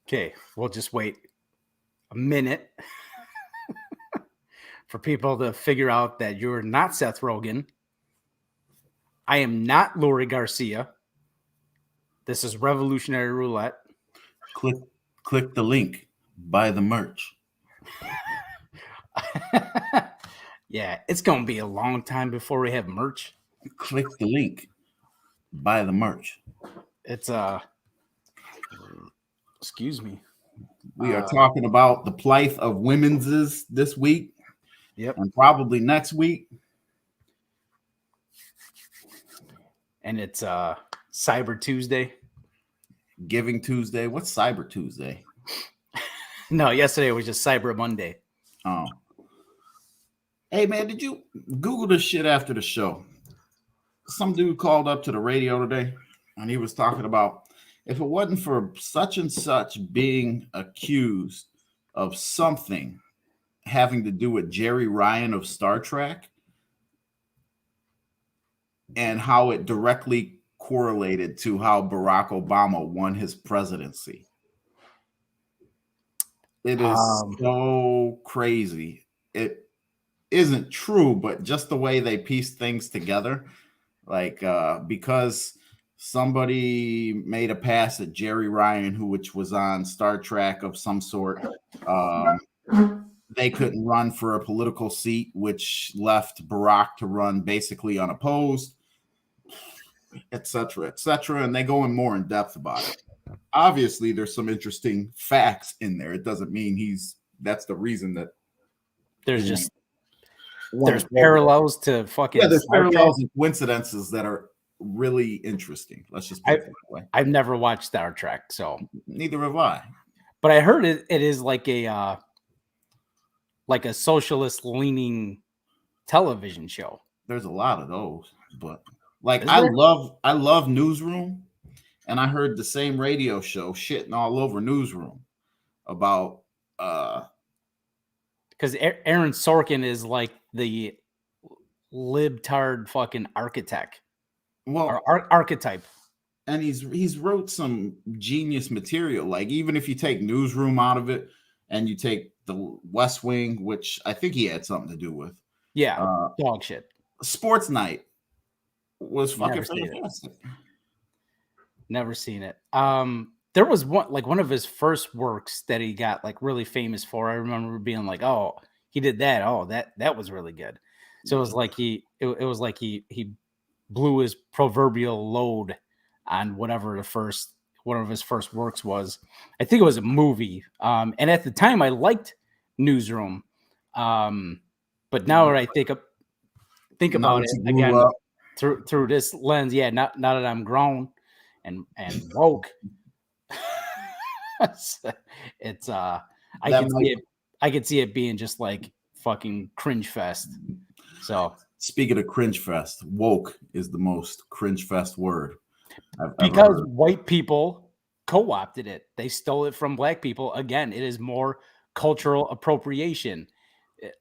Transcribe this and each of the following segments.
Okay, we'll just wait a minute for people to figure out that you're not Seth Rogen. I am not Lori Garcia. This is Revolutionary Roulette. Click the link. Buy the merch. Yeah, it's going to be a long time before we have merch. Click the link. Buy the merch. It's excuse me. We are talking about the plight of women's this week. Yep. And probably next week. And it's Cyber Tuesday. Giving Tuesday. What's Cyber Tuesday? No, yesterday was just Cyber Monday. Oh. Hey, man, did you Google this shit after the show? Some dude called up to the radio today, and he was talking about if it wasn't for such and such being accused of something having to do with Jerry Ryan of Star Trek and how it directly correlated to how Barack Obama won his presidency. It is so crazy. It isn't true, but just the way they piece things together, like because somebody made a pass at Jerry Ryan, which was on Star Trek of some sort, they couldn't run for a political seat, which left Barack to run basically unopposed, etc., etc. And they go in more in depth about it. Obviously, there's some interesting facts in there. It doesn't mean that's the reason that there's parallels to fucking there's parallels and coincidences that are really interesting. Let's just put it that way. I've never watched Star Trek, so neither have I. But I heard it is like a socialist leaning television show. There's a lot of those, but I love Newsroom, and I heard the same radio show shitting all over Newsroom about because Aaron Sorkin is like the libtard fucking architect. Well, archetype. And he's wrote some genius material. Like, even if you take Newsroom out of it and you take the West Wing, which I think he had something to do with. Yeah, dog shit. Sports Night was fucking fantastic. Never seen it. There was one of his first works that he got like really famous for. I remember being like, "Oh, he did that. Oh, that was really good." So it was like he blew his proverbial load on whatever one of his first works was. I think it was a movie. And at the time I liked Newsroom. But now that I think about it again through this lens, now that I'm grown and woke, it's I could see it being just like fucking cringe fest. So speaking of cringe fest, woke is the most cringe fest word because white people co-opted it. They stole it from black people. Again, it is more cultural appropriation. It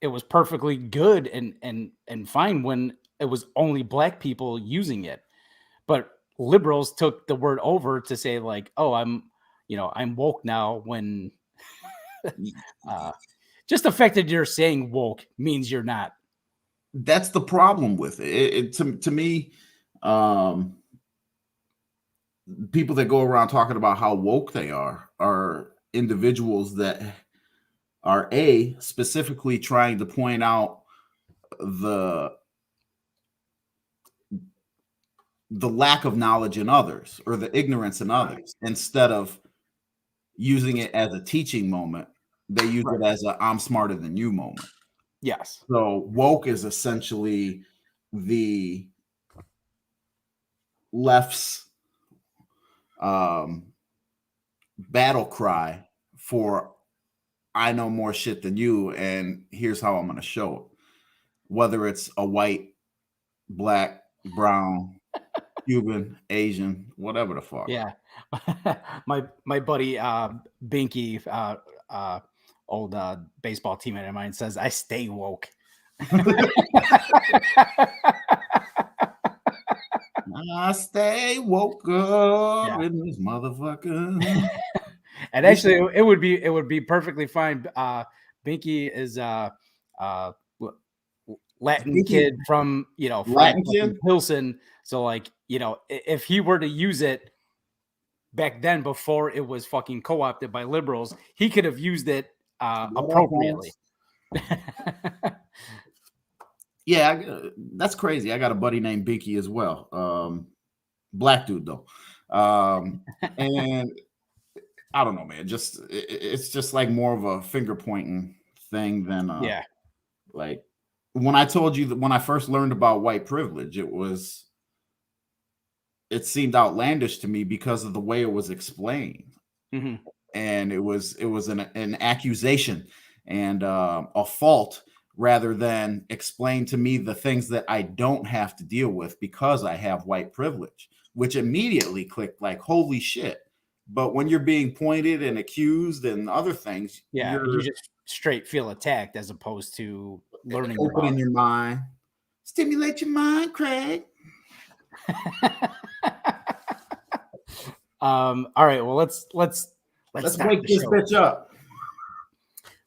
was perfectly good and fine when it was only black people using it, but liberals took the word over to say like, "Oh, I'm woke now." When just the fact that you're saying woke means you're not. That's the problem with it. To me, people that go around talking about how woke they are individuals that are specifically trying to point out the lack of knowledge in others or the ignorance in others, instead of using it as a teaching moment. They use it as a "I'm smarter than you" moment. Yes. So woke is essentially the left's battle cry for "I know more shit than you, and here's how I'm going to show it." Whether it's a white, black, brown, Cuban, Asian, whatever the fuck. Yeah. my buddy Binky, old baseball teammate of mine, says I stay woke. I stay woke up Yeah. in this motherfucker. And actually, it would be perfectly fine. Binky is uh Latin Speaking kid from from Latin fucking kid, Pilsen. So like if he were to use it back then before it was fucking co-opted by liberals, he could have used it what up, appropriately. Holmes? Yeah, that's crazy. I got a buddy named Binky as well. Black dude though, and I don't know, man. It's just like more of a finger pointing thing than Yeah. like when I told you that when I first learned about white privilege, it seemed outlandish to me because of the way it was explained, Hmm. and it was an accusation and a fault rather than explain to me the things that I don't have to deal with because I have white privilege, which immediately clicked like holy shit. But when you're being pointed and accused and other things, Yeah. You you're just straight feel attacked as opposed to learning about opening your mind. Stimulate your mind, Craig. it. All right. Well, let's Let's start wake the this show. bitch up.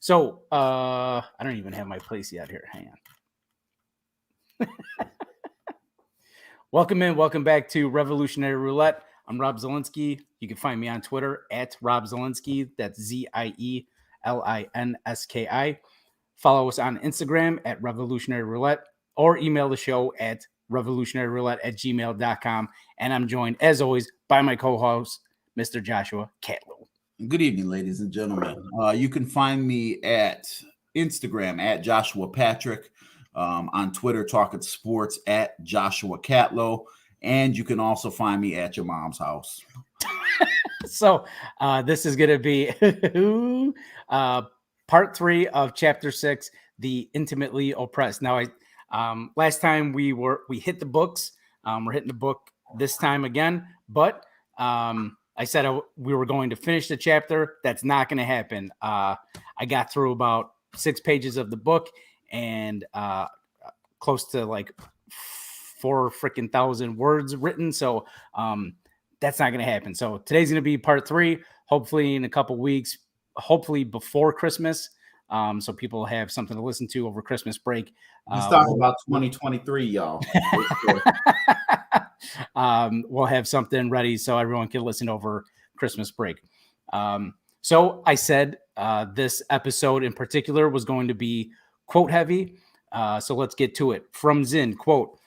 So I don't even have my place yet here. Hang on. Welcome back to Revolutionary Roulette. I'm Rob Zielinski. You can find me on Twitter at Rob Zielinski. That's ZIELINSKI. Follow us on Instagram at Revolutionary Roulette or email the show at revolutionaryroulette@gmail.com. And I'm joined, as always, by my co-host, Mr. Joshua Catlow. Good evening, ladies and gentlemen. You can find me at Instagram at Joshua Patrick, on Twitter, talking sports at Joshua Catlow, and you can also find me at your mom's house. So this is going to be part 3 of chapter 6, the intimately oppressed. Now, last time we hit the books. We're hitting the book this time again, but I said we were going to finish the chapter. That's not going to happen. I got through about 6 pages of the book and close to like 4,000 words written. So that's not going to happen. So today's going to be part 3, hopefully in a couple weeks, hopefully before Christmas. So people have something to listen to over Christmas break. He's talking about 2023, y'all. We'll have something ready so everyone can listen over Christmas break. So I said this episode in particular was going to be quote heavy. So let's get to it. From Zinn, quote,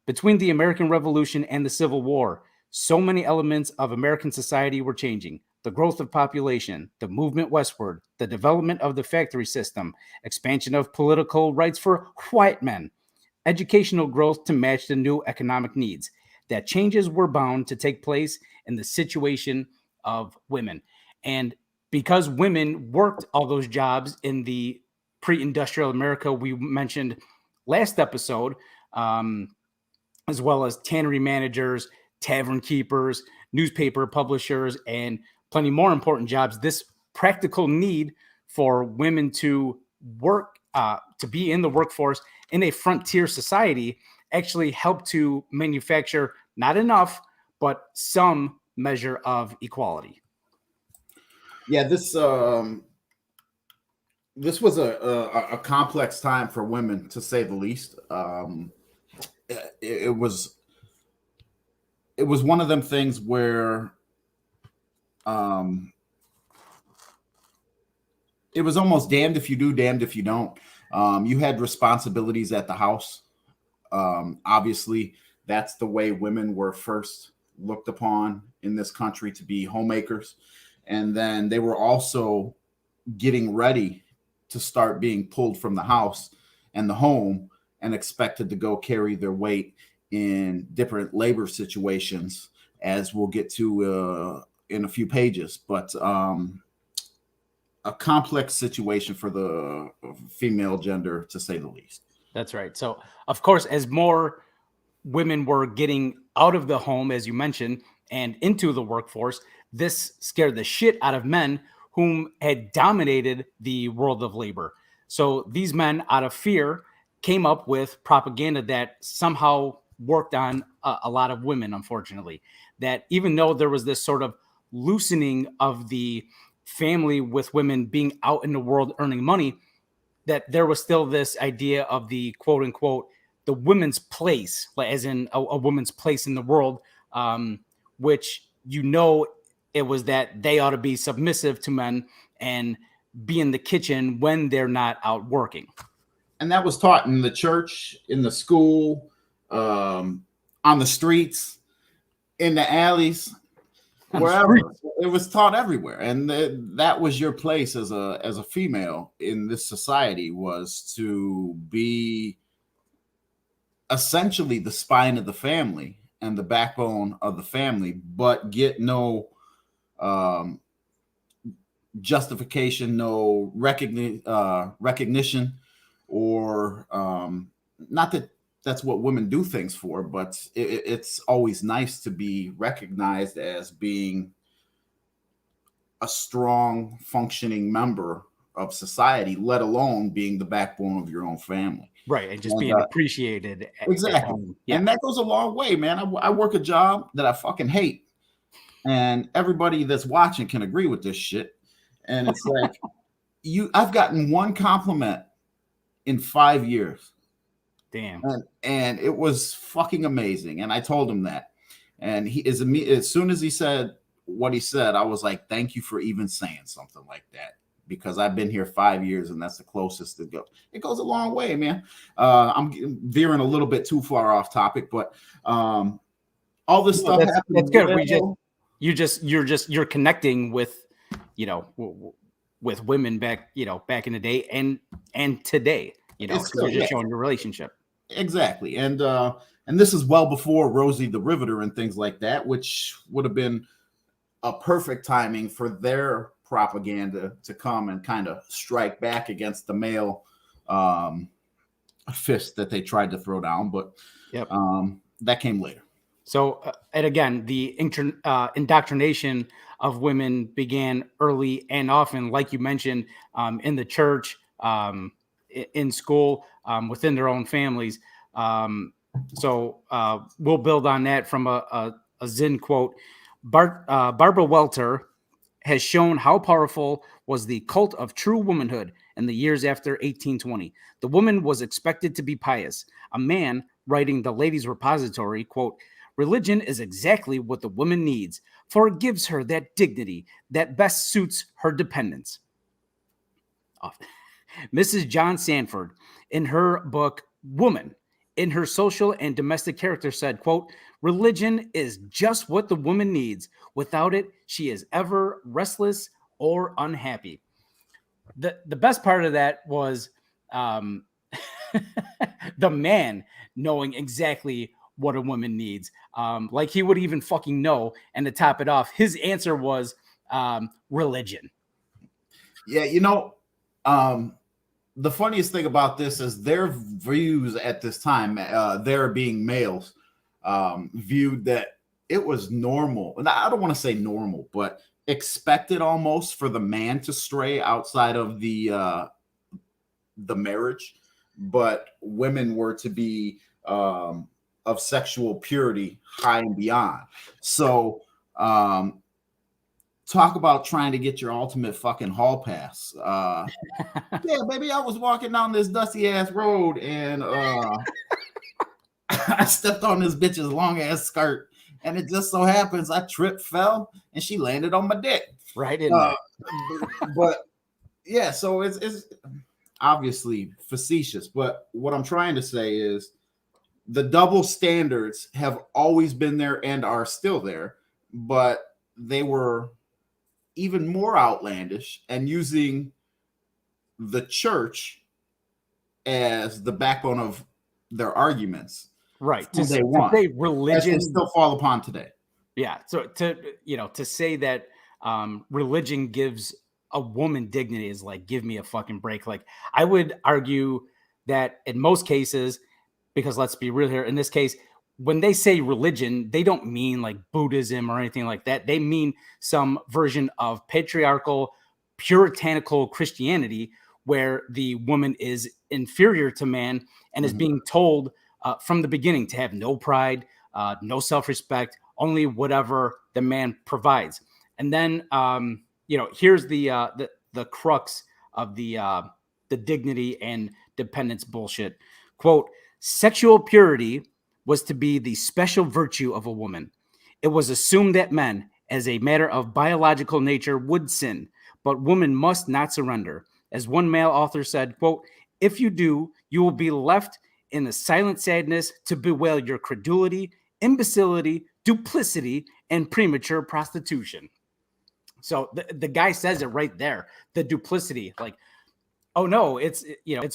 "Between the American Revolution and the Civil War, so many elements of American society were changing. The growth of population, the movement westward, the development of the factory system, expansion of political rights for white men, educational growth to match the new economic needs, that changes were bound to take place in the situation of women." And because women worked all those jobs in the pre-industrial America we mentioned last episode, as well as tannery managers, tavern keepers, newspaper publishers, and plenty more important jobs, this practical need for women to work, to be in the workforce in a frontier society actually helped to manufacture not enough, but some measure of equality. Yeah, this was a complex time for women, to say the least. It was one of them things where it was almost damned if you do, damned if you don't. You had responsibilities at the house. Obviously, that's the way women were first looked upon in this country, to be homemakers. And then they were also getting ready to start being pulled from the house and the home and expected to go carry their weight in different labor situations, as we'll get to in a few pages. But a complex situation for the female gender, to say the least. That's right. So, of course, as more women were getting out of the home, as you mentioned, and into the workforce, this scared the shit out of men whom had dominated the world of labor. So these men, out of fear, came up with propaganda that somehow worked on a lot of women, unfortunately, that even though there was this sort of loosening of the family with women being out in the world earning money, that there was still this idea of the quote unquote the women's place, like as in a woman's place in the world, which it was that they ought to be submissive to men and be in the kitchen when they're not out working. And that was taught in the church, in the school, on the streets, in the alleys, wherever. It was taught everywhere, and that was your place as a female in this society, was to be essentially the spine of the family and the backbone of the family, but get no justification, no recognition, or not that that's what women do things for, but it's always nice to be recognized as being a strong, functioning member of society, let alone being the backbone of your own family. Right, and just being appreciated. Exactly. And that goes a long way, man. I work a job that I fucking hate, and everybody that's watching can agree with this shit. And it's like, I've gotten one compliment in 5 years. Damn. And it was fucking amazing. And I told him that. And as soon as he said what he said, I was like, thank you for even saying something like that, because I've been here 5 years and that's the closest to go. It goes a long way, man. I'm veering a little bit too far off topic, but all this stuff happened. That's good. You're connecting with, with women back in the day and today, you're just showing your relationship. Exactly. And this is well before Rosie the Riveter and things like that, which would have been a perfect timing for their propaganda to come and kind of strike back against the male fist that they tried to throw down. But that came later. So, and again, the indoctrination of women began early and often, like you mentioned, in the church, in school, within their own families. So we'll build on that from a Zinn quote. Barbara Welter has shown how powerful was the cult of true womanhood in the years after 1820. The woman was expected to be pious. A man writing the Ladies' Repository, quote, "Religion is exactly what the woman needs, for it gives her that dignity that best suits her dependence." Mrs. John Sanford, in her book Woman, in her social and domestic character, said, quote, "Religion is just what the woman needs. Without it, she is ever restless or unhappy." The best part of that was the man knowing exactly what a woman needs. Like he would even fucking know. And to top it off, his answer was religion. Yeah, the funniest thing about this is their views at this time, there being males, viewed that it was normal. And I don't want to say normal, but expected almost for the man to stray outside of the marriage, but women were to be of sexual purity high and beyond. So talk about trying to get your ultimate fucking hall pass. Yeah, baby, I was walking down this dusty ass road and I stepped on this bitch's long ass skirt, and it just so happens I tripped, fell, and she landed on my dick. Right in there. But yeah, so it's obviously facetious, but what I'm trying to say is the double standards have always been there and are still there, but they were even more outlandish and using the church as the backbone of their arguments. Right. To say religion still fall upon today. Yeah. So to say that religion gives a woman dignity is like, give me a fucking break. Like, I would argue that in most cases, because let's be real here, in this case, when they say religion, they don't mean like Buddhism or anything like that. They mean some version of patriarchal, puritanical Christianity where the woman is inferior to man and is being told from the beginning to have no pride, no self-respect, only whatever the man provides. And then, here's the crux of the dignity and dependence bullshit. Quote, sexual purity was to be the special virtue of a woman. It was assumed that men, as a matter of biological nature, would sin, but women must not surrender. As one male author said, quote, if you do, you will be left in the silent sadness to bewail your credulity, imbecility, duplicity, and premature prostitution. So the guy says it right there, the duplicity, like, oh no, it's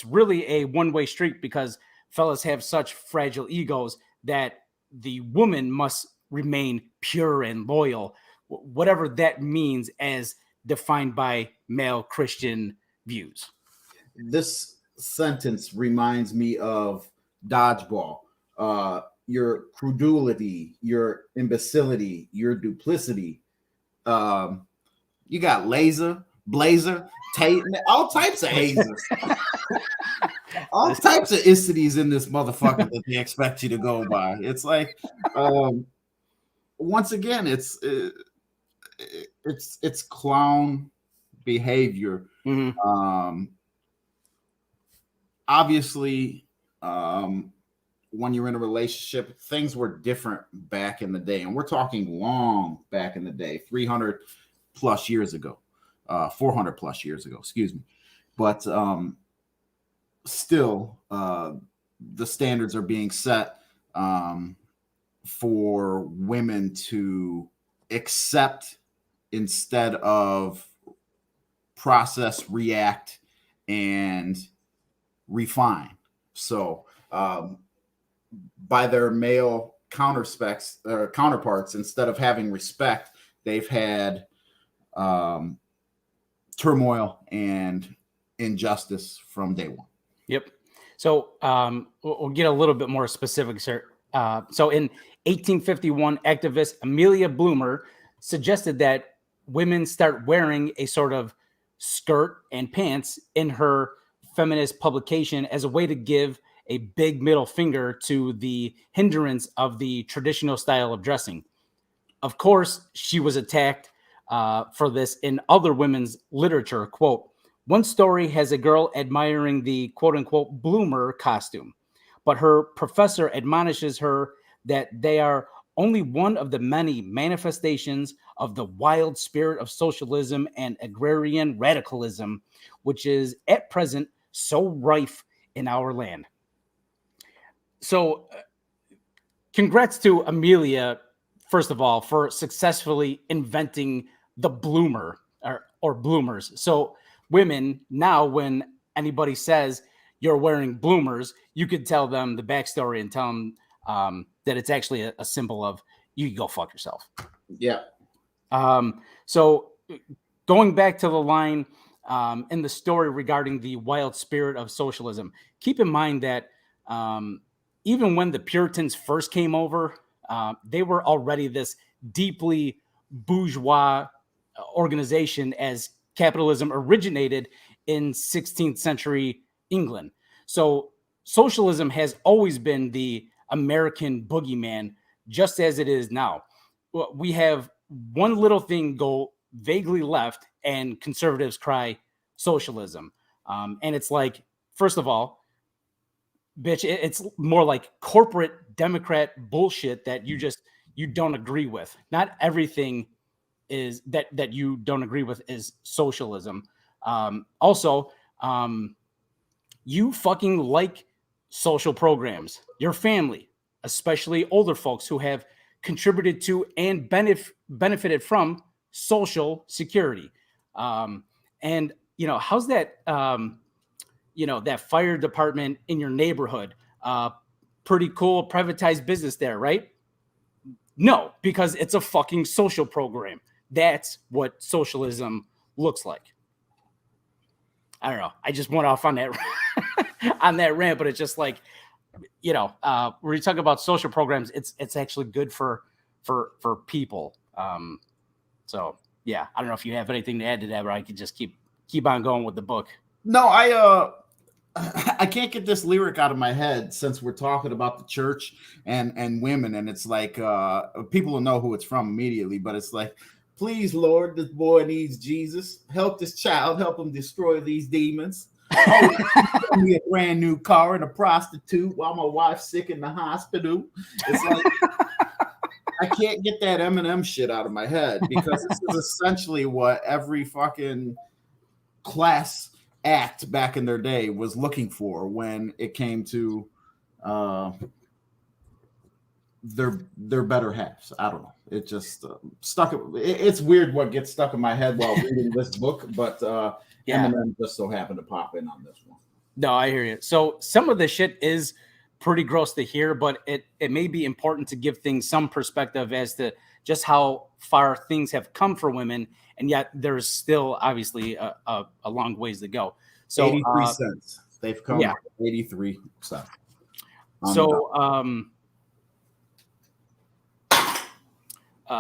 really a one-way street because fellas have such fragile egos that the woman must remain pure and loyal, whatever that means as defined by male Christian views. This sentence reminds me of Dodgeball. Your credulity, your imbecility, your duplicity. You got Laser, Blazer, Tate, all types of hazers. All types of incities in this motherfucker that they expect you to go by. It's like, once again, it's clown behavior. Mm-hmm. Obviously, when you're in a relationship, things were different back in the day, and we're talking long back in the day, 300 plus years ago, 400 plus years ago, excuse me. But still, the standards are being set for women to accept instead of process, react, and refine. So by their male counterparts, instead of having respect, they've had turmoil and injustice from day one. Yep. So we'll get a little bit more specific, sir. So in 1851, activist Amelia Bloomer suggested that women start wearing a sort of skirt and pants in her feminist publication as a way to give a big middle finger to the hindrance of the traditional style of dressing. Of course, she was attacked for this in other women's literature. Quote, one story has a girl admiring the quote unquote Bloomer costume, but her professor admonishes her that they are only one of the many manifestations of the wild spirit of socialism and agrarian radicalism, which is at present so rife in our land. So congrats to Amelia, first of all, for successfully inventing the bloomer or bloomers. So women now, when anybody says you're wearing bloomers, you could tell them the backstory and tell them that it's actually a symbol of you go fuck yourself. Yeah. So going back to the line in the story regarding the wild spirit of socialism, keep in mind that even when the Puritans first came over, they were already this deeply bourgeois organization as capitalism originated in 16th century England. So socialism has always been the American boogeyman, just as it is now. We have one little thing go vaguely left and conservatives cry socialism. And it's like, first of all, bitch, it's more like corporate Democrat bullshit that you don't agree with. Not everything is that you don't agree with is socialism. Also, you fucking like social programs. Your family, especially older folks who have contributed to and benefited from social security. And how's that? That fire department in your neighborhood, pretty cool privatized business there, right? No, because it's a fucking social program. That's what socialism looks like. I don't know. I just went off on that on that rant, but it's just like, when you talk about social programs, it's actually good for people. So yeah, I don't know if you have anything to add to that, but I could just keep on going with the book. No, I can't get this lyric out of my head since we're talking about the church and women, and it's like people will know who it's from immediately, but it's like, please, Lord, this boy needs Jesus. Help this child, help him destroy these demons. Oh, give me a brand new car and a prostitute while my wife's sick in the hospital. It's like I can't get that Eminem shit out of my head because this is essentially what every fucking class act back in their day was looking for when it came to their better halves. I don't know. It just stuck. It's weird what gets stuck in my head while reading this book, but Eminem just so happened to pop in on this one. No, I hear you. So some of the shit is pretty gross to hear, but it may be important to give things some perspective as to just how far things have come for women, and yet there's still obviously a long ways to go. So 83 cents. They've come 83 cents. So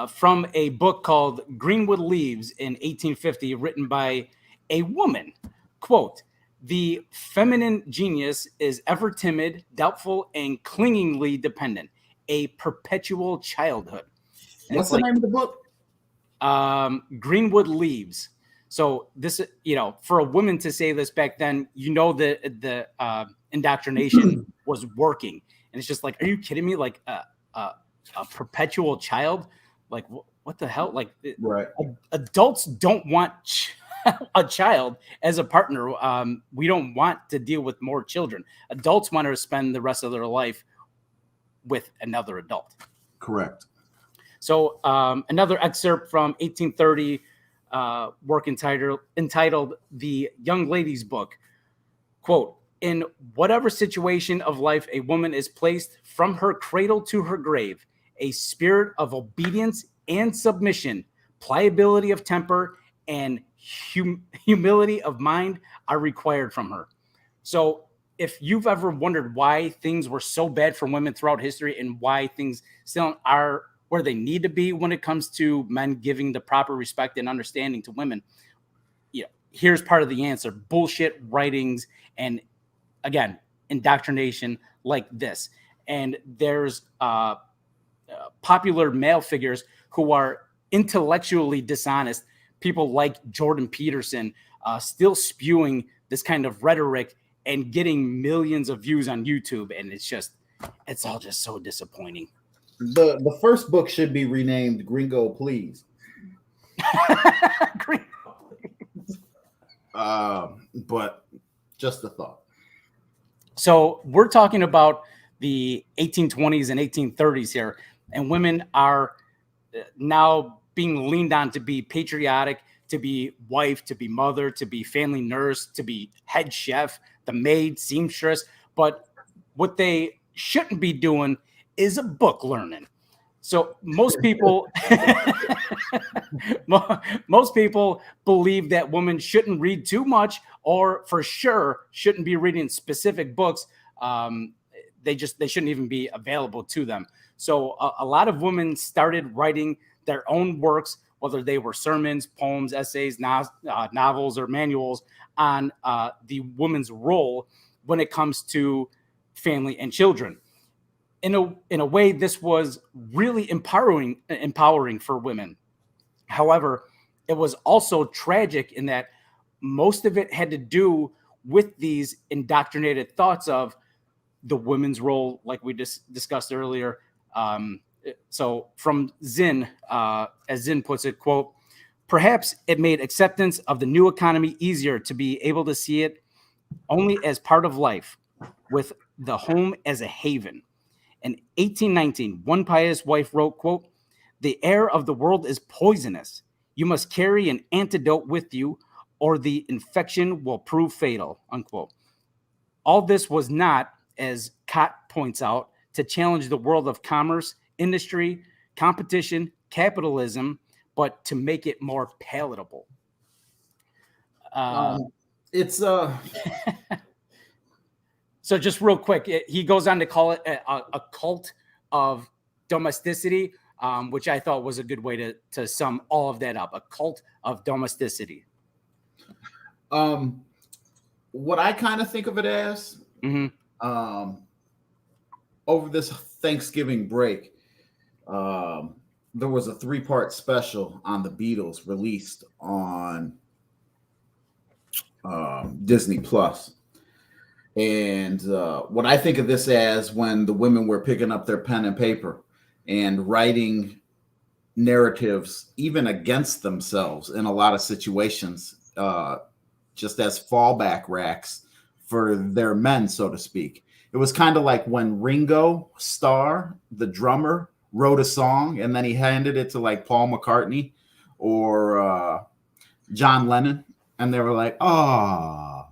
from a book called Greenwood Leaves in 1850, written by a woman, quote, "The feminine genius is ever timid, doubtful, and clingingly dependent, a perpetual childhood." And what's the name of the book? Greenwood Leaves. So this, for a woman to say this back then, the indoctrination was working, and it's just like, are you kidding me? Like a perpetual child? Like what the hell? Like, right? Adults don't want a child as a partner. We don't want to deal with more children. Adults want to spend the rest of their life with another adult. Correct. So another excerpt from 1830, work entitled "The Young Lady's Book." Quote, "In whatever situation of life a woman is placed from her cradle to her grave, a spirit of obedience and submission, pliability of temper, and humility of mind are required from her." So if you've ever wondered why things were so bad for women throughout history and why things still are where they need to be when it comes to men giving the proper respect and understanding to women, here's part of the answer: bullshit writings and, again, indoctrination like this. And there's popular male figures who are intellectually dishonest, people like Jordan Peterson, still spewing this kind of rhetoric and getting millions of views on YouTube. And it's all just so disappointing. The first book should be renamed Gringo Please. But just a thought. So we're talking about the 1820s and 1830s here, and women are now being leaned on to be patriotic, to be wife, to be mother, to be family nurse, to be head chef, the maid, seamstress. But what they shouldn't be doing is a book learning. So most people believe that women shouldn't read too much, or for sure shouldn't be reading specific books. They shouldn't even be available to them. So a lot of women started writing their own works, whether they were sermons, poems, essays, novels, or manuals on the woman's role when it comes to family and children. In a way, this was really empowering for women. However, it was also tragic in that most of it had to do with these indoctrinated thoughts of the women's role, like we just discussed earlier. So from Zinn, as Zinn puts it, quote, "Perhaps it made acceptance of the new economy easier to be able to see it only as part of life, with the home as a haven." In 1819, one pious wife wrote, quote, "The air of the world is poisonous. You must carry an antidote with you, or the infection will prove fatal," unquote. All this was not, as Cott points out, to challenge the world of commerce, industry, competition, capitalism, but to make it more palatable. So just real quick, he goes on to call it a cult of domesticity, which I thought was a good way to sum all of that up. A cult of domesticity. what I kind of think of it as, Hmm. over this Thanksgiving break, there was a 3-part special on the Beatles released on Disney Plus. And what I think of this as, when the women were picking up their pen and paper and writing narratives, even against themselves in a lot of situations, just as fallback racks for their men, so to speak. It was kind of like when Ringo Starr, the drummer, wrote a song and then he handed it to like Paul McCartney or John Lennon, and they were like, "Oh,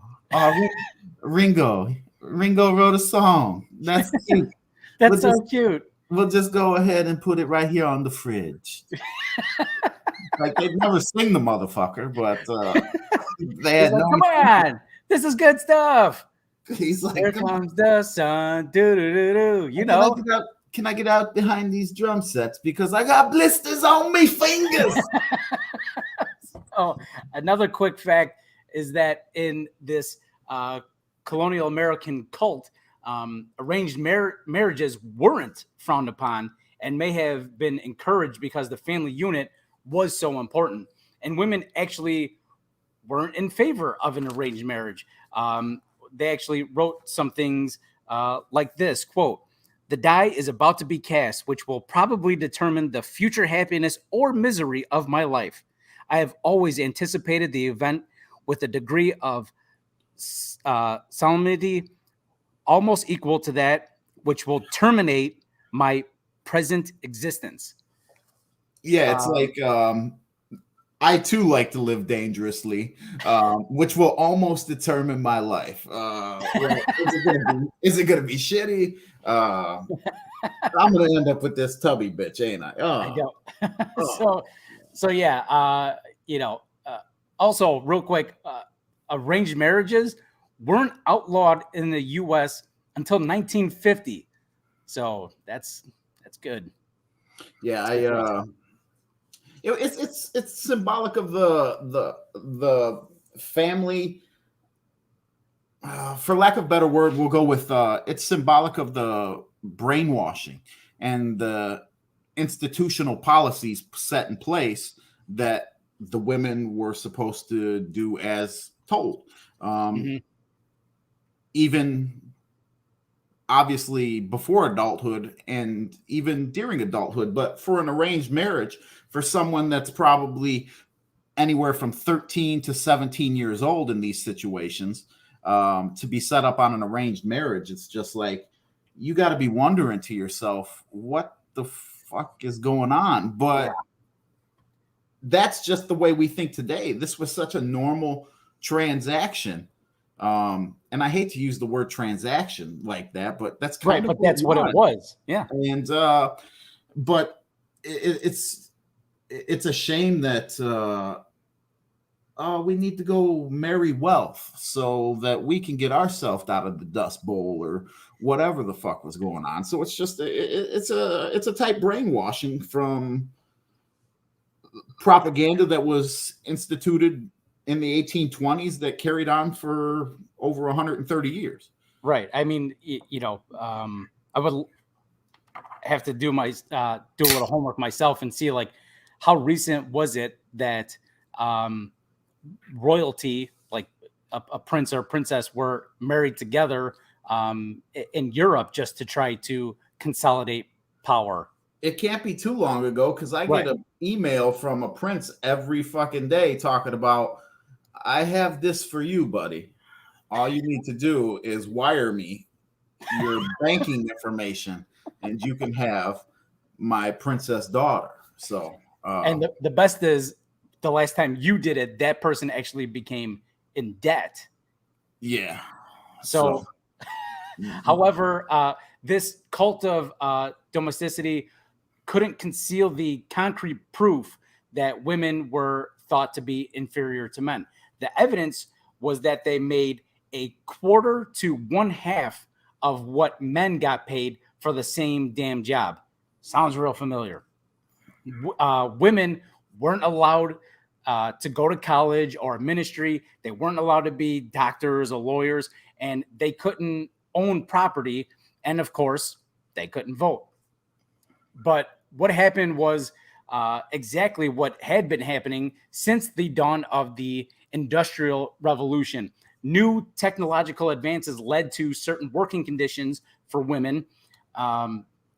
Ringo wrote a song. That's cute. That's so cute. We'll just go ahead and put it right here on the fridge." Like, they'd never sing the motherfucker, but they had Like, no. come on, this is good stuff. He's like, Here comes the sun. Do do do do. You know. Can I get out behind these drum sets because I got blisters on me fingers? Oh, another quick fact is that in this colonial American cult, arranged marriages weren't frowned upon and may have been encouraged because the family unit was so important. And women actually weren't in favor of an arranged marriage. They actually wrote some things like this, quote, "The die is about to be cast, which will probably determine the future happiness or misery of my life. I have always anticipated the event with a degree of solemnity almost equal to that which will terminate my present existence." Yeah, it's like I too like to live dangerously, which will almost determine my life. Is it gonna be shitty? I'm gonna end up with this tubby bitch, ain't I? I don't. So yeah. Also, real quick, arranged marriages weren't outlawed in the U.S. until 1950. So that's good. Yeah, it's symbolic of the family. For lack of a better word, we'll go with it's symbolic of the brainwashing and the institutional policies set in place that the women were supposed to do as told. Even obviously before adulthood and even during adulthood, but for an arranged marriage, for someone that's probably anywhere from 13 to 17 years old in these situations, to be set up on an arranged marriage, it's just like, you got to be wondering to yourself, what the fuck is going on? But that's just the way we think today. This was such a normal transaction. And I hate to use the word transaction like that, but that's kind of that's what it was. Yeah. And but it's a shame that we need to go marry wealth so that we can get ourselves out of the dust bowl or whatever the fuck was going on. So it's just it's a type brainwashing from propaganda that was instituted in the 1820s that carried on for over 130 years. Right. I mean, I would have to do a little homework myself and see like how recent was it that royalty, like a prince or princess, were married together in Europe just to try to consolidate power. It can't be too long ago because I get an email from a prince every fucking day talking about, I have this for you, buddy. All you need to do is wire me your banking information and you can have my princess daughter. So, and the best is the last time you did it, that person actually became in debt. Yeah. So however, this cult of domesticity couldn't conceal the concrete proof that women were thought to be inferior to men. The evidence was that they made a quarter to one half of what men got paid for the same damn job. Sounds real familiar. Women weren't allowed to go to college or ministry. They weren't allowed to be doctors or lawyers, and they couldn't own property. And of course, they couldn't vote. But what happened was exactly what had been happening since the dawn of the Industrial Revolution. New technological advances led to certain working conditions for women,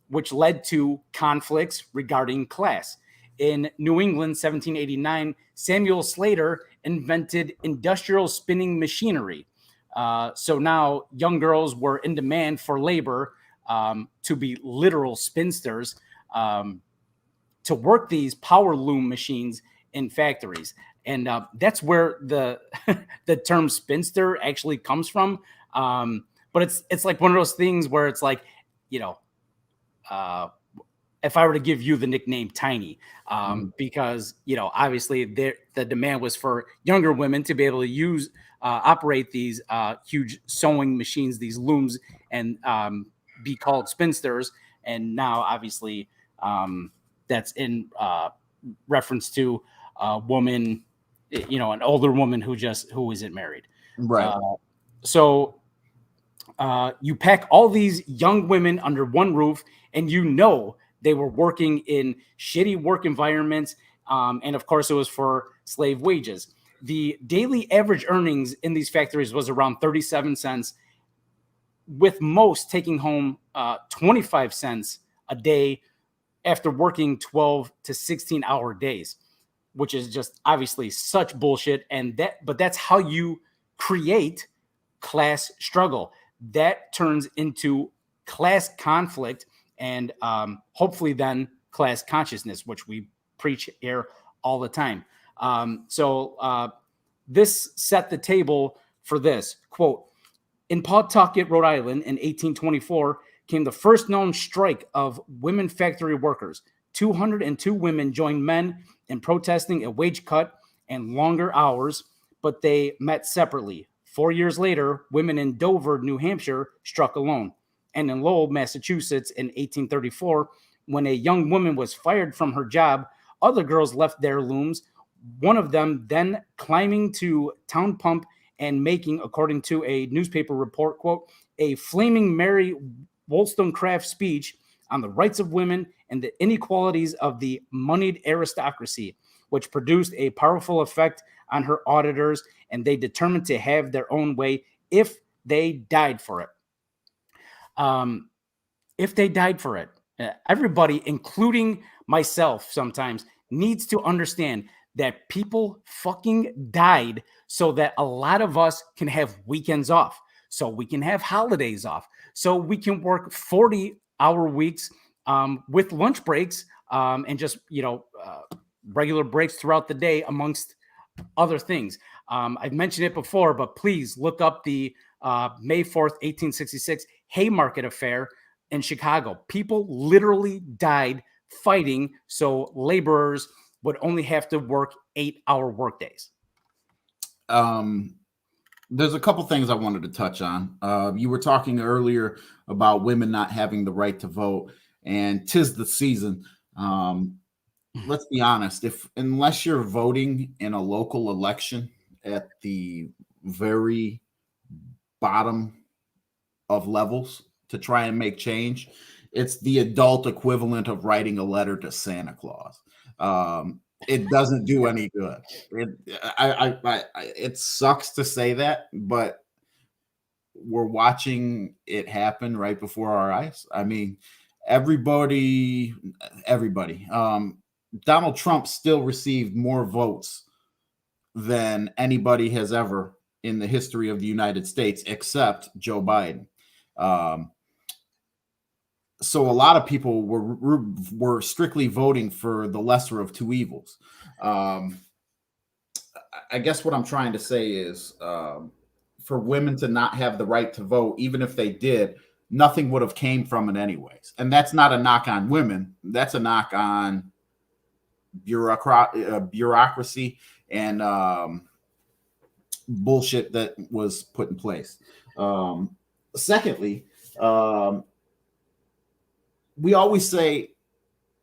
which led to conflicts regarding class. In New England, 1789, Samuel Slater invented industrial spinning machinery. So now young girls were in demand for labor, to be literal spinsters, to work these power loom machines in factories. And that's where the the term spinster actually comes from. But it's like one of those things where it's like, you know, if I were to give you the nickname Tiny, because, you know, obviously the demand was for younger women to be able to use, operate these huge sewing machines, these looms, and be called spinsters. And now, obviously, that's in reference to a woman, you know, an older woman who isn't married. Right. So you pack all these young women under one roof, and you know they were working in shitty work environments. And of course, it was for slave wages. The daily average earnings in these factories was around 37 cents, with most taking home 25 cents a day after working 12 to 16-hour days, which is just obviously such bullshit. But that's how you create class struggle. That turns into class conflict, and hopefully then class consciousness, which we preach here all the time. So this set the table for this. Quote, in Pawtucket, Rhode Island in 1824 came the first known strike of women factory workers. 202 women joined men in protesting a wage cut and longer hours, but they met separately. 4 years later, women in Dover, New Hampshire struck alone. And in Lowell, Massachusetts in 1834, when a young woman was fired from her job, other girls left their looms, one of them then climbing to town pump and making, according to a newspaper report, quote, a flaming Mary Wollstonecraft speech on the rights of women and the inequalities of the moneyed aristocracy, which produced a powerful effect on her auditors, and they determined to have their own way if they died for it. If they died for it, everybody, including myself sometimes, needs to understand that people fucking died so that a lot of us can have weekends off, so we can have holidays off, so we can work 40-hour weeks with lunch breaks, and just, regular breaks throughout the day, amongst other things. I've mentioned it before, but please look up the May 4th, 1866 Haymarket Affair in Chicago. People literally died fighting so laborers would only have to work 8-hour workdays. There's a couple things I wanted to touch on. You were talking earlier about women not having the right to vote, and 'tis the season. Let's be honest. Unless you're voting in a local election at the very bottom of levels to try and make change, it's the adult equivalent of writing a letter to Santa Claus. It doesn't do any good. It sucks to say that, but we're watching it happen right before our eyes. I mean, everybody. Donald Trump still received more votes than anybody has ever in the history of the United States, except Joe Biden. So a lot of people were strictly voting for the lesser of two evils. I guess what I'm trying to say is, for women to not have the right to vote, even if they did, nothing would have came from it anyways. And that's not a knock on women. That's a knock on bureaucracy and bullshit that was put in place. Secondly, we always say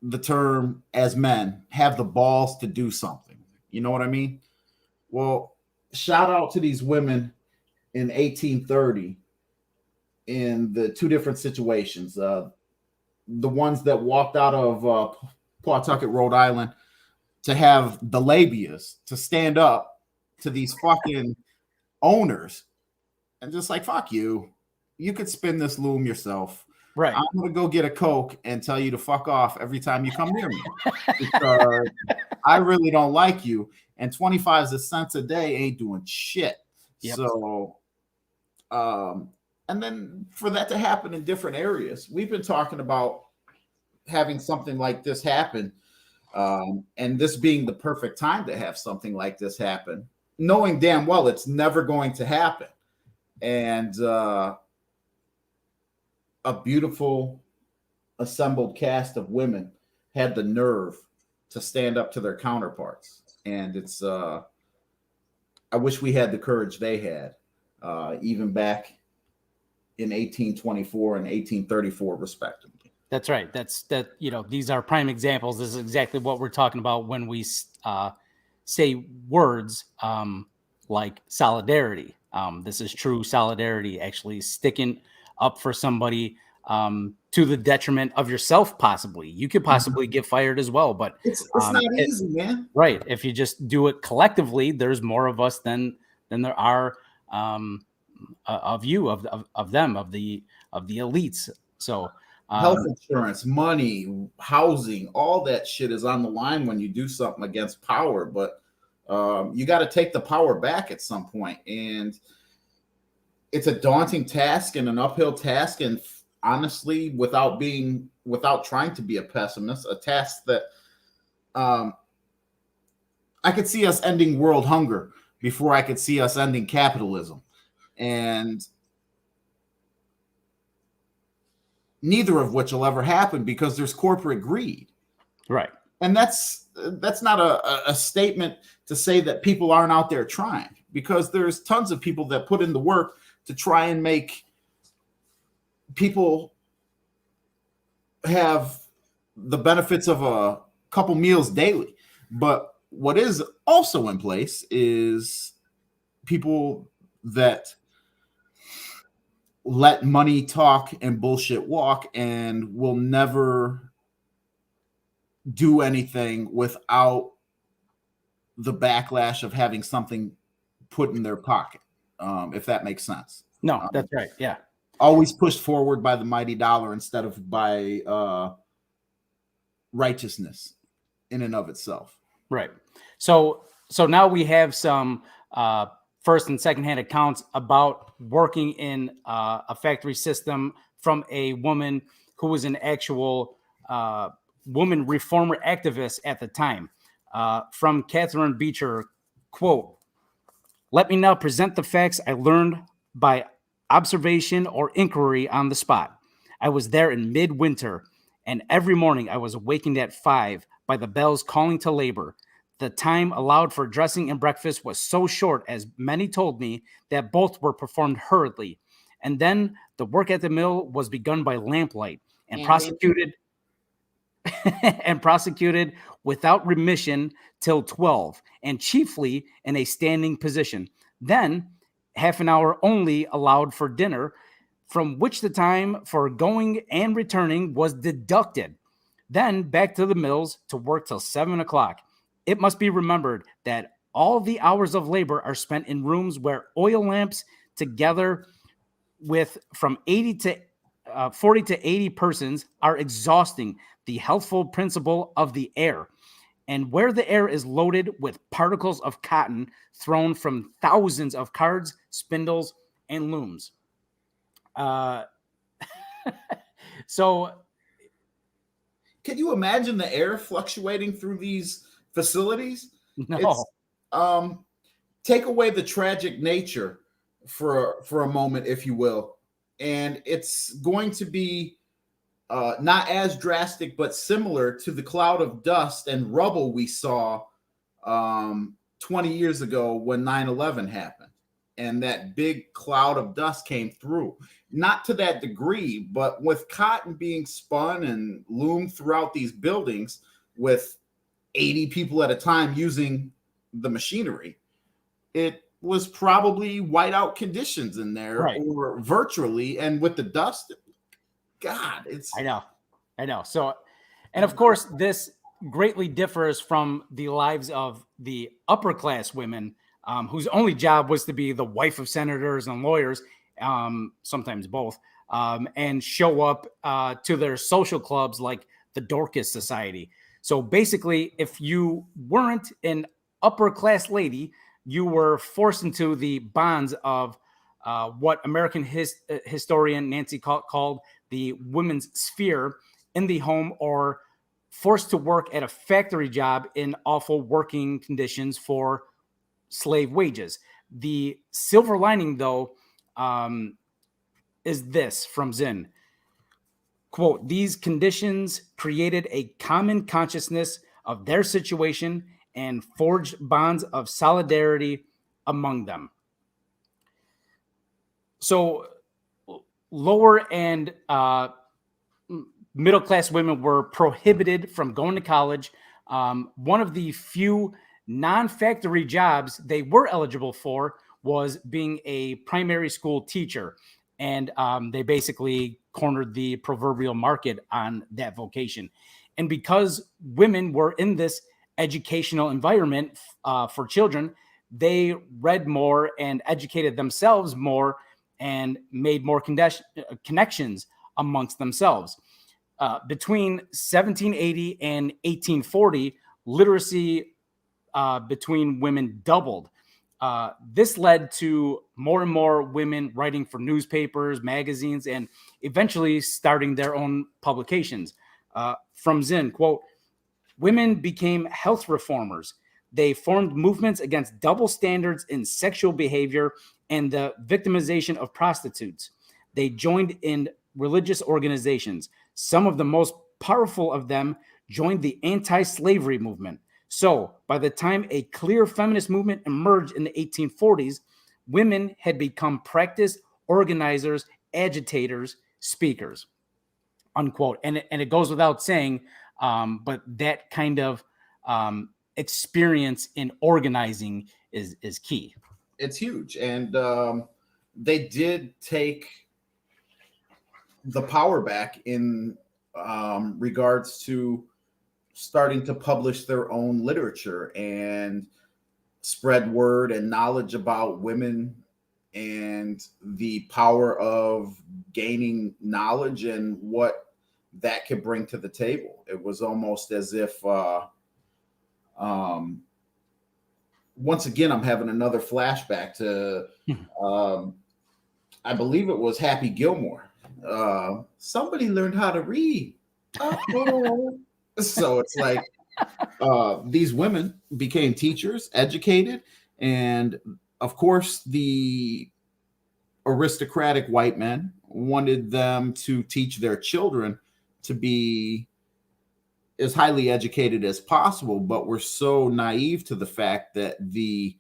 the term, as men, have the balls to do something. You know what I mean? Well, shout out to these women in 1830 in the two different situations. The ones that walked out of Pawtucket, Rhode Island, to have the labias to stand up to these fucking owners and just like, fuck you. You could spin this loom yourself. Right. I'm going to go get a Coke and tell you to fuck off every time you come near me because I really don't like you. And 25 cents a day ain't doing shit. Yep. So, and then for that to happen in different areas, we've been talking about having something like this happen. And this being the perfect time to have something like this happen, knowing damn well it's never going to happen. And a beautiful assembled cast of women had the nerve to stand up to their counterparts. And it's, I wish we had the courage they had, even back in 1824 and 1834, respectively. That's right. These are prime examples. This is exactly what we're talking about when we say words like solidarity. This is true solidarity, actually sticking up for somebody to the detriment of yourself, possibly. You could possibly get fired as well, but it's not easy, man. Right. If you just do it collectively, there's more of us than there are of you, of them, of the elites. So health insurance, money, housing, all that shit is on the line when you do something against power. But you got to take the power back at some point. And it's a daunting task and an uphill task. And honestly, without trying to be a pessimist, a task that I could see us ending world hunger before I could see us ending capitalism. And neither of which will ever happen because there's corporate greed. Right. And that's not a statement to say that people aren't out there trying, because there's tons of people that put in the work to try and make people have the benefits of a couple meals daily. But what is also in place is people that let money talk and bullshit walk and will never do anything without the backlash of having something put in their pocket, if that makes sense. No, that's right. Yeah. Always pushed forward by the mighty dollar instead of by righteousness in and of itself. Right. So now we have some first and secondhand accounts about working in a factory system from a woman who was an actual woman reformer activist at the time. From Catherine Beecher, quote, "Let me now present the facts I learned by observation or inquiry on the spot. I was there in midwinter, and every morning I was awakened at 5 by the bells calling to labor. The time allowed for dressing and breakfast was so short, as many told me, that both were performed hurriedly. And then the work at the mill was begun by lamplight and prosecuted without remission till 12, and chiefly in a standing position. Then half an hour only allowed for dinner, from which the time for going and returning was deducted. Then back to the mills to work till 7 o'clock. It must be remembered that all the hours of labor are spent in rooms where oil lamps, together with from 40 to 80 persons, are exhausting the healthful principle of the air, and where the air is loaded with particles of cotton thrown from thousands of cards, spindles, and looms." So can you imagine the air fluctuating through these facilities? No. Take away the tragic nature for a moment, if you will, and it's going to be not as drastic, but similar to the cloud of dust and rubble we saw 20 years ago when 9/11 happened. And that big cloud of dust came through. Not to that degree, but with cotton being spun and loomed throughout these buildings with 80 people at a time using the machinery, it was probably whiteout conditions in there, Right. or virtually, and with the dust, God, it's I know. So, and of course, this greatly differs from the lives of the upper class women, whose only job was to be the wife of senators and lawyers, sometimes both, and show up to their social clubs like the Dorcas Society. So basically, if you weren't an upper class lady, you were forced into the bonds of what American historian Nancy called the women's sphere in the home, or forced to work at a factory job in awful working conditions for slave wages. The silver lining, though, is this from Zinn. Quote, these conditions created a common consciousness of their situation and forged bonds of solidarity among them. So lower and middle class women were prohibited from going to college. One of the few non-factory jobs they were eligible for was being a primary school teacher. And they basically cornered the proverbial market on that vocation. And because women were in this educational environment for children, they read more and educated themselves more and made more connections amongst themselves. Between 1780 and 1840, literacy between women doubled. This led to more and more women writing for newspapers, magazines, and eventually starting their own publications. From Zinn, quote, women became health reformers. They formed movements against double standards in sexual behavior and the victimization of prostitutes. They joined in religious organizations. Some of the most powerful of them joined the anti-slavery movement. So by the time a clear feminist movement emerged in the 1840s, women had become practiced organizers, agitators, speakers, unquote. And it goes without saying, but that kind of experience in organizing is key. It's huge. And they did take the power back in regards to starting to publish their own literature and spread word and knowledge about women and the power of gaining knowledge and what that could bring to the table. It was almost as if once again, I'm having another flashback to I believe it was Happy Gilmore. Somebody learned how to read. So it's like these women became teachers, educated, and of course the aristocratic white men wanted them to teach their children to be as highly educated as possible, but were so naive to the fact that the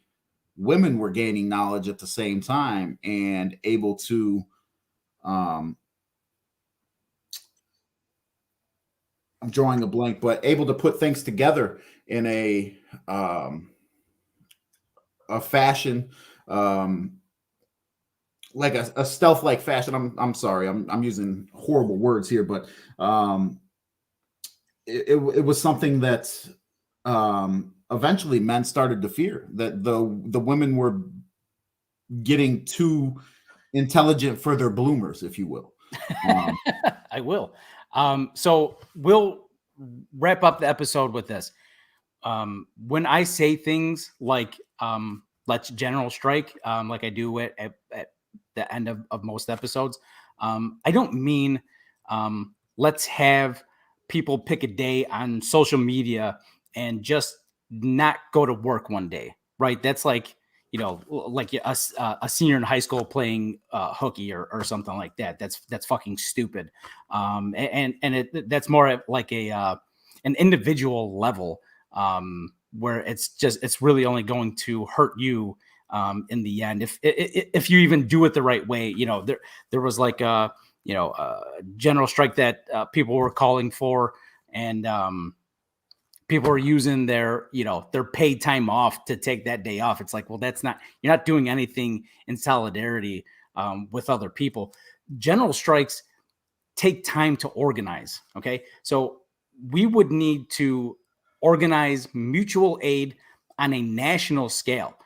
women were gaining knowledge at the same time and able to I'm drawing a blank, but able to put things together in a fashion, like a stealth-like fashion. I'm sorry, I'm using horrible words here, but it was something that eventually men started to fear, that the women were getting too intelligent for their bloomers, if you will. I will. So we'll wrap up the episode with this. When I say things like let's general strike, like I do at the end of most episodes, I don't mean let's have people pick a day on social media and just not go to work one day, right? That's like, like a senior in high school playing hooky or something like that. That's fucking stupid. And that's more like an individual level where it's really only going to hurt you in the end. If you even do it the right way, there was like a general strike that people were calling for, and people are using their, their paid time off to take that day off. It's like, well, you're not doing anything in solidarity with other people. General strikes take time to organize. Okay. So we would need to organize mutual aid on a national scale.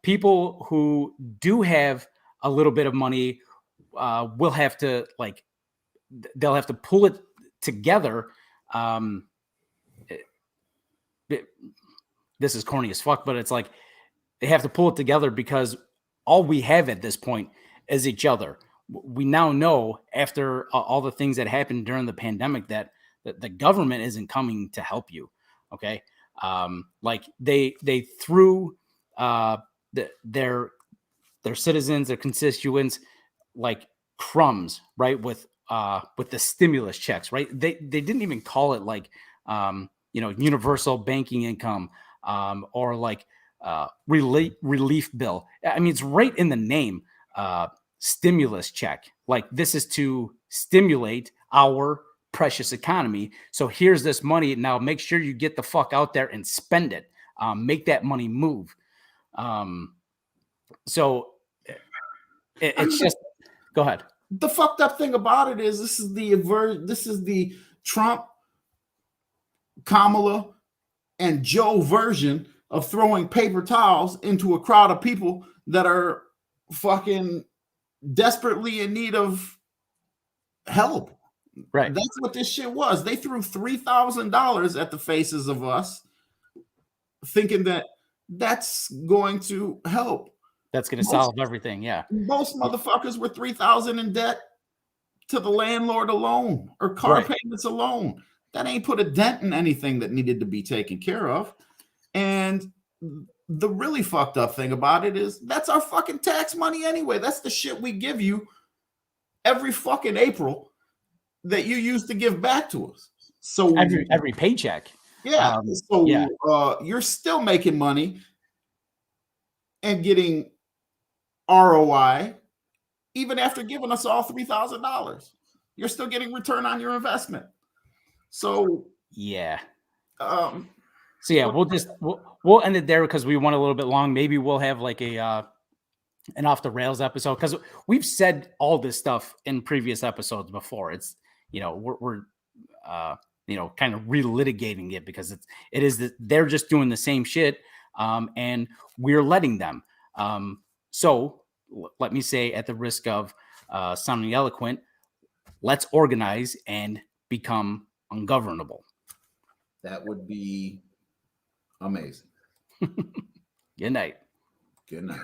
People who do have a little bit of money will have to they'll have to pull it together. This is corny as fuck, but it's like they have to pull it together because all we have at this point is each other. We now know after all the things that happened during the pandemic that the government isn't coming to help you. Okay. Like they threw their citizens, their constituents, like crumbs, right? With the stimulus checks, right? They didn't even call it like, universal banking income or like relief bill. I mean, it's right in the name, stimulus check. Like this is to stimulate our precious economy. So here's this money. Now make sure you get the fuck out there and spend it. Make that money move. So it's just, go ahead. The fucked up thing about it is this is the Trump, Kamala, and Joe version of throwing paper towels into a crowd of people that are fucking desperately in need of help. Right. That's what this shit was. They threw $3,000 at the faces of us, thinking that that's going to help. That's going to solve everything. Yeah. Most motherfuckers were $3,000 in debt to the landlord alone or car payments alone. That ain't put a dent in anything that needed to be taken care of. And the really fucked up thing about it is that's our fucking tax money anyway. That's the shit we give you every fucking April that you used to give back to us. So every paycheck. Yeah. You're still making money and getting ROI even after giving us all $3,000. You're still getting return on your investment. So yeah. We'll end it there because we went a little bit long. Maybe we'll have like an off the rails episode because we've said all this stuff in previous episodes before. It's we're kind of relitigating it because they're just doing the same shit and we're letting them. So let me say, at the risk of sounding eloquent, let's organize and become ungovernable. That would be amazing. Good night. Good night.